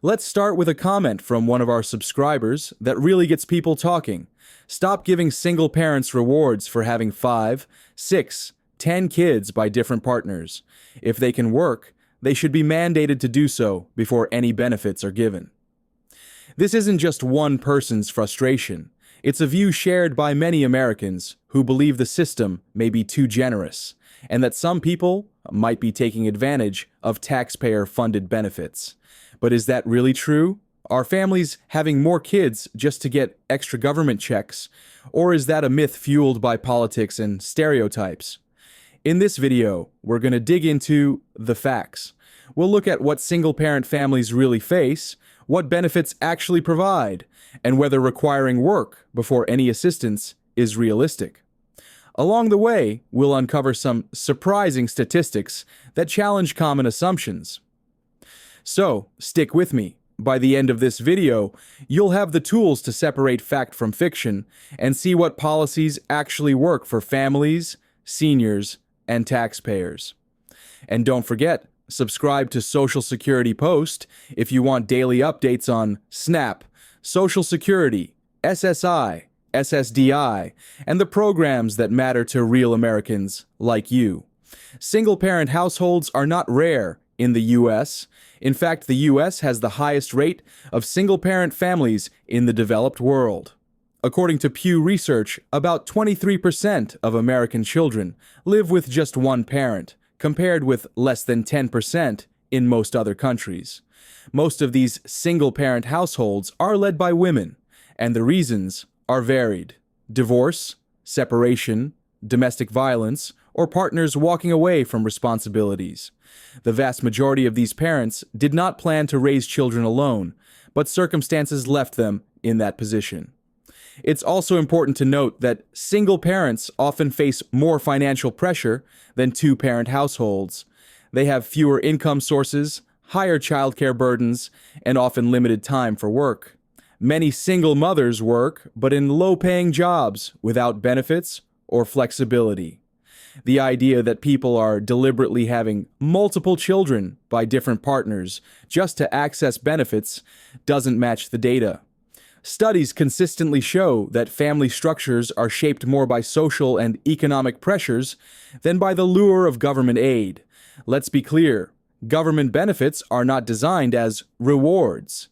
Let's start with a comment from one of our subscribers that really gets people talking. Stop giving single parents rewards for having 5, 6, 10 kids by different partners. If they can work, they should be mandated to do so before any benefits are given. This isn't just one person's frustration. It's a view shared by many Americans who believe the system may be too generous and that some people might be taking advantage of taxpayer-funded benefits. But is that really true? Are families having more kids just to get extra government checks? Or is that a myth fueled by politics and stereotypes? In this video, we're going to dig into the facts. We'll look at what single-parent families really face, what benefits actually provide, and whether requiring work before any assistance is realistic. Along the way, we'll uncover some surprising statistics that challenge common assumptions. So, stick with me. By the end of this video, you'll have the tools to separate fact from fiction and see what policies actually work for families, seniors, and taxpayers. And don't forget, subscribe to Social Security Post if you want daily updates on SNAP, Social Security, SSI, SSDI, and the programs that matter to real Americans like you. Single-parent households are not rare in the U.S. In fact, the U.S. has the highest rate of single-parent families in the developed world. According to Pew Research, about 23% of American children live with just one parent, compared with less than 10% in most other countries. Most of these single-parent households are led by women, and the reasons are varied: divorce, separation, domestic violence, or partners walking away from responsibilities. The vast majority of these parents did not plan to raise children alone, but circumstances left them in that position. It's also important to note that single parents often face more financial pressure than two-parent households. They have fewer income sources, higher childcare burdens, and often limited time for work. Many single mothers work, but in low-paying jobs without benefits or flexibility. The idea that people are deliberately having multiple children by different partners just to access benefits doesn't match the data. Studies consistently show that family structures are shaped more by social and economic pressures than by the lure of government aid. Let's be clear, government benefits are not designed as rewards.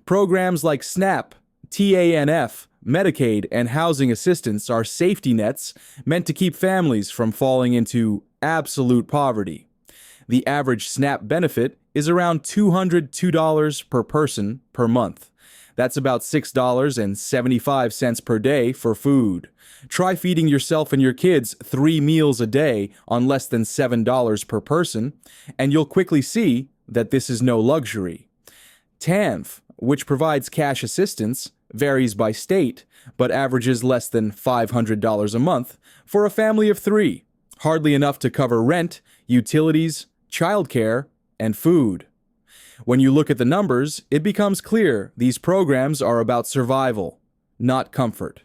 Programs like SNAP, TANF, Medicaid, and housing assistance are safety nets meant to keep families from falling into absolute poverty. The average SNAP benefit is around $202 per person per month. That's about $6.75 per day for food. Try feeding yourself and your kids 3 meals a day on less than $7 per person, and you'll quickly see that this is no luxury. TANF, which provides cash assistance, varies by state, but averages less than $500 a month for a family of 3, hardly enough to cover rent, utilities, childcare, and food. When you look at the numbers, it becomes clear these programs are about survival, not comfort.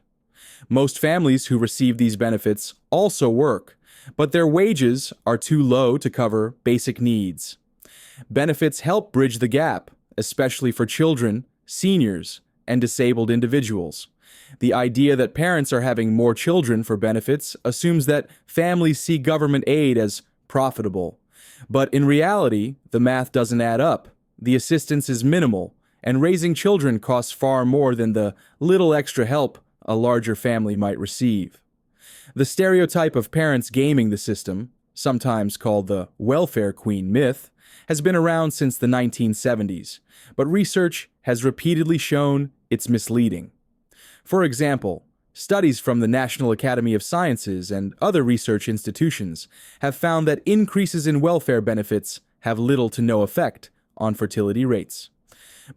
Most families who receive these benefits also work, but their wages are too low to cover basic needs. Benefits help bridge the gap, especially for children, seniors, and disabled individuals. The idea that parents are having more children for benefits assumes that families see government aid as profitable. But in reality, the math doesn't add up. The assistance is minimal, and raising children costs far more than the little extra help a larger family might receive. The stereotype of parents gaming the system, sometimes called the welfare queen myth, has been around since the 1970s, but research has repeatedly shown it's misleading. For example, studies from the National Academy of Sciences and other research institutions have found that increases in welfare benefits have little to no effect on fertility rates.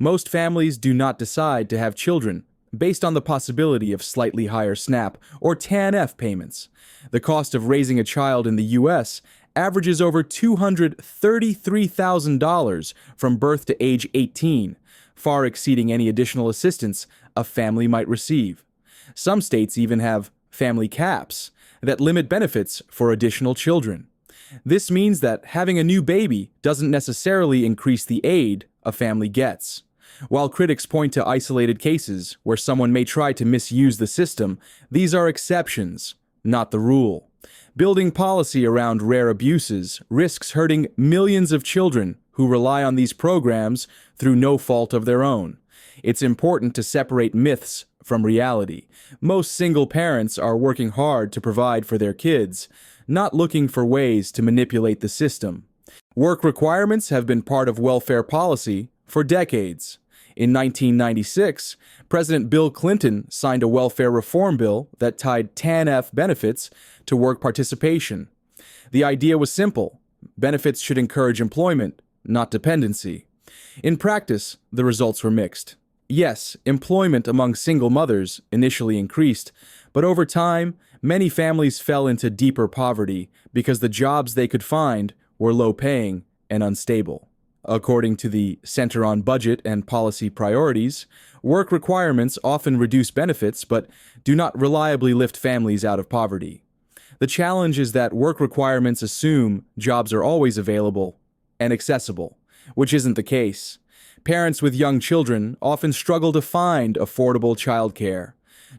Most families do not decide to have children based on the possibility of slightly higher SNAP or TANF payments. The cost of raising a child in the U.S. averages over $233,000 from birth to age 18, far exceeding any additional assistance a family might receive. Some states even have family caps that limit benefits for additional children. This means that having a new baby doesn't necessarily increase the aid a family gets. While critics point to isolated cases where someone may try to misuse the system, these are exceptions, not the rule. Building policy around rare abuses risks hurting millions of children who rely on these programs through no fault of their own. It's important to separate myths from reality. Most single parents are working hard to provide for their kids, not looking for ways to manipulate the system. Work requirements have been part of welfare policy for decades. In 1996, President Bill Clinton signed a welfare reform bill that tied TANF benefits to work participation. The idea was simple: benefits should encourage employment, not dependency. In practice, the results were mixed. Yes, employment among single mothers initially increased, but over time, many families fell into deeper poverty because the jobs they could find were low-paying and unstable. According to the Center on Budget and Policy Priorities, work requirements often reduce benefits but do not reliably lift families out of poverty. The challenge is that work requirements assume jobs are always available and accessible, which isn't the case. Parents with young children often struggle to find affordable childcare.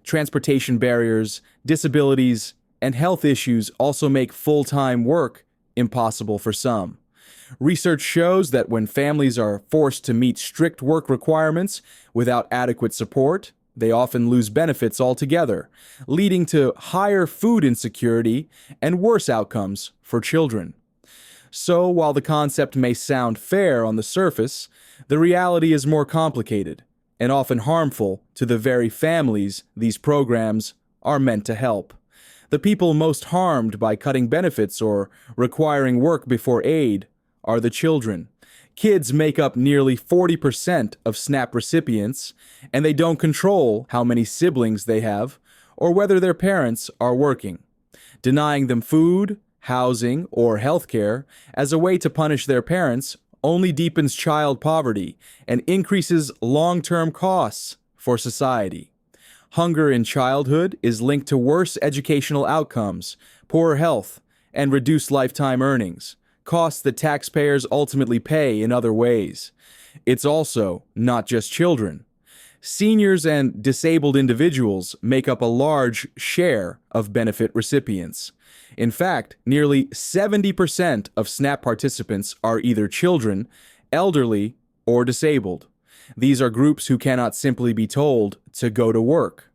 Transportation barriers, disabilities, and health issues also make full-time work impossible for some. Research shows that when families are forced to meet strict work requirements without adequate support, they often lose benefits altogether, leading to higher food insecurity and worse outcomes for children. So, while the concept may sound fair on the surface, the reality is more complicated and often harmful to the very families these programs are meant to help. The people most harmed by cutting benefits or requiring work before aid are the children. Kids make up nearly 40% of SNAP recipients, and they don't control how many siblings they have or whether their parents are working. Denying them food, housing, or health care as a way to punish their parents only deepens child poverty and increases long-term costs for society. Hunger in childhood is linked to worse educational outcomes, poor health, and reduced lifetime earnings, costs that taxpayers ultimately pay in other ways. It's also not just children. Seniors and disabled individuals make up a large share of benefit recipients. In fact, nearly 70% of SNAP participants are either children, elderly, or disabled. These are groups who cannot simply be told to go to work.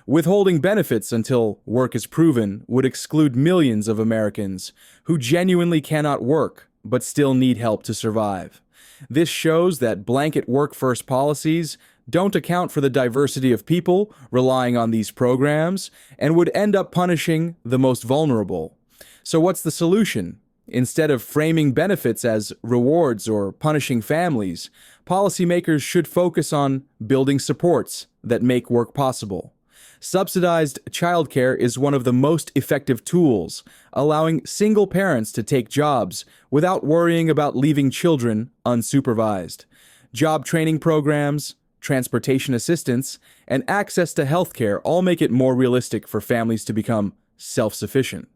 Withholding benefits until work is proven would exclude millions of Americans who genuinely cannot work but still need help to survive. This shows that blanket work-first policies don't account for the diversity of people relying on these programs and would end up punishing the most vulnerable. So what's the solution? Instead of framing benefits as rewards or punishing families, policymakers should focus on building supports that make work possible. Subsidized childcare is one of the most effective tools, allowing single parents to take jobs without worrying about leaving children unsupervised. Job training programs, transportation assistance, and access to healthcare all make it more realistic for families to become self-sufficient.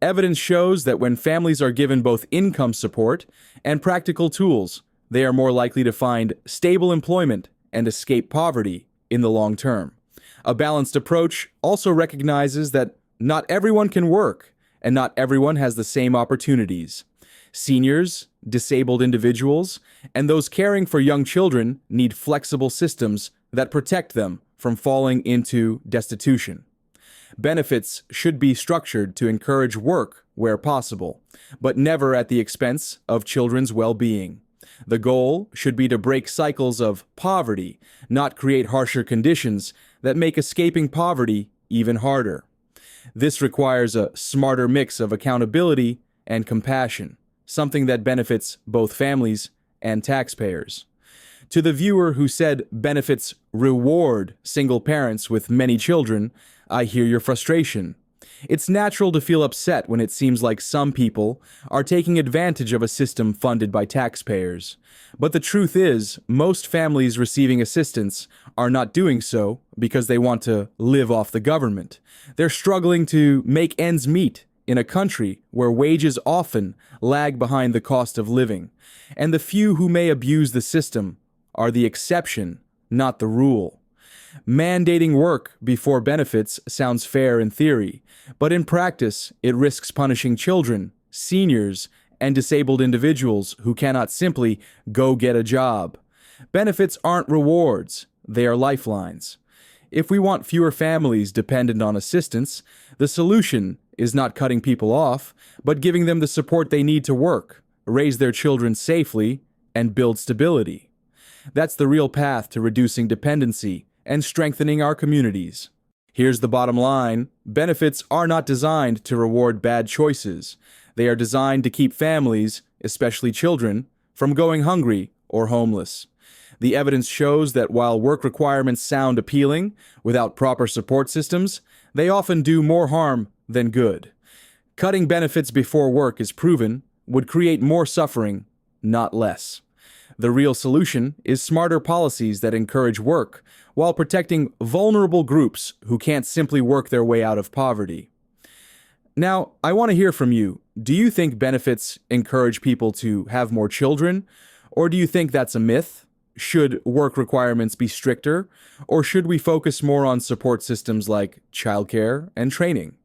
Evidence shows that when families are given both income support and practical tools, they are more likely to find stable employment and escape poverty in the long term. A balanced approach also recognizes that not everyone can work and not everyone has the same opportunities. Seniors, disabled individuals, and those caring for young children need flexible systems that protect them from falling into destitution. Benefits should be structured to encourage work where possible, but never at the expense of children's well-being. The goal should be to break cycles of poverty, not create harsher conditions that make escaping poverty even harder. This requires a smarter mix of accountability and compassion, something that benefits both families and taxpayers. To the viewer who said benefits reward single parents with many children, I hear your frustration. It's natural to feel upset when it seems like some people are taking advantage of a system funded by taxpayers. But the truth is, most families receiving assistance are not doing so because they want to live off the government. They're struggling to make ends meet in a country where wages often lag behind the cost of living. And the few who may abuse the system are the exception, not the rule. Mandating work before benefits sounds fair in theory, but in practice, it risks punishing children, seniors, and disabled individuals who cannot simply go get a job. Benefits aren't rewards, they are lifelines. If we want fewer families dependent on assistance, the solution is not cutting people off, but giving them the support they need to work, raise their children safely, and build stability. That's the real path to reducing dependency and strengthening our communities. Here's the bottom line: benefits are not designed to reward bad choices. They are designed to keep families, especially children, from going hungry or homeless. The evidence shows that while work requirements sound appealing, without proper support systems, they often do more harm than good. Cutting benefits before work is proven would create more suffering, not less. The real solution is smarter policies that encourage work while protecting vulnerable groups who can't simply work their way out of poverty. Now, I want to hear from you. Do you think benefits encourage people to have more children? Or do you think that's a myth? Should work requirements be stricter? Or should we focus more on support systems like childcare and training?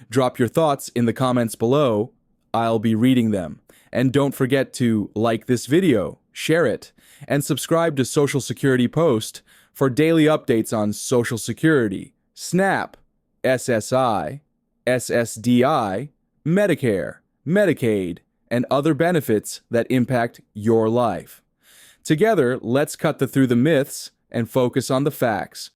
Drop your thoughts in the comments below. I'll be reading them. And don't forget to like this video, share it, and subscribe to Social Security Post for daily updates on Social Security, SNAP, SSI, SSDI, Medicare, Medicaid, and other benefits that impact your life. Together, let's cut through the myths and focus on the facts